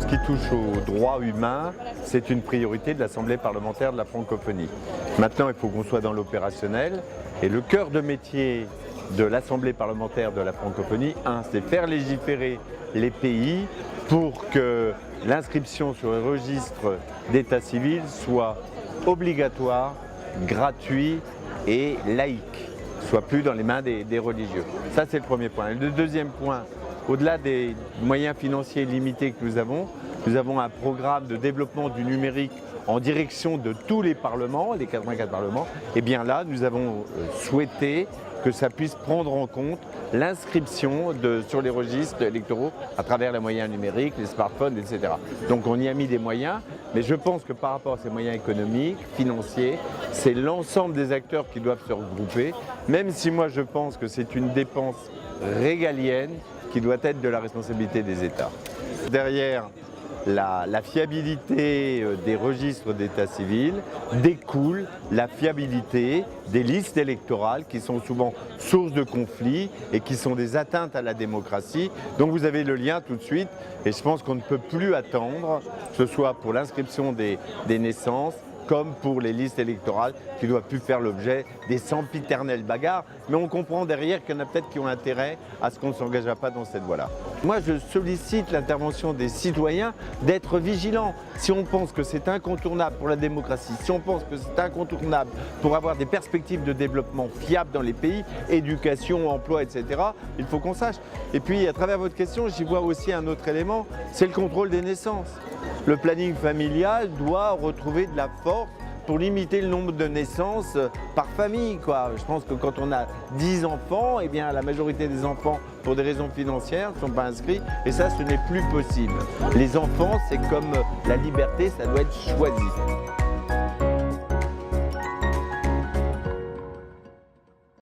ce qui touche aux droits humains, c'est une priorité de l'Assemblée parlementaire de la francophonie. Maintenant, il faut qu'on soit dans l'opérationnel. Et le cœur de métier de l'Assemblée parlementaire de la francophonie, c'est faire légiférer les pays pour que l'inscription sur le registre d'état civil soit obligatoire, gratuit et laïque, soit plus dans les mains des religieux. Ça, c'est le premier point. Et le deuxième point, au-delà des moyens financiers limités que nous avons un programme de développement du numérique en direction de tous les parlements, les 84 parlements. Et bien là, nous avons souhaité que ça puisse prendre en compte l'inscription sur les registres électoraux à travers les moyens numériques, les smartphones, etc. Donc on y a mis des moyens, mais je pense que par rapport à ces moyens économiques, financiers, c'est l'ensemble des acteurs qui doivent se regrouper, même si moi je pense que c'est une dépense régalienne qui doit être de la responsabilité des États. Derrière la fiabilité des registres d'état civil découle la fiabilité des listes électorales qui sont souvent source de conflits et qui sont des atteintes à la démocratie. Donc vous avez le lien tout de suite et je pense qu'on ne peut plus attendre, que ce soit pour l'inscription des naissances, comme pour les listes électorales qui ne doivent plus faire l'objet des sempiternelles bagarres. Mais on comprend derrière qu'il y en a peut-être qui ont intérêt à ce qu'on ne s'engage pas dans cette voie-là. Moi, je sollicite l'intervention des citoyens d'être vigilants. Si on pense que c'est incontournable pour la démocratie, si on pense que c'est incontournable pour avoir des perspectives de développement fiables dans les pays, éducation, emploi, etc., il faut qu'on sache. Et puis, à travers votre question, j'y vois aussi un autre élément, c'est le contrôle des naissances. Le planning familial doit retrouver de la force pour limiter le nombre de naissances par famille, quoi. Je pense que quand on a 10 enfants, eh bien, la majorité des enfants, pour des raisons financières, ne sont pas inscrits. Et ça, ce n'est plus possible. Les enfants, c'est comme la liberté, ça doit être choisi.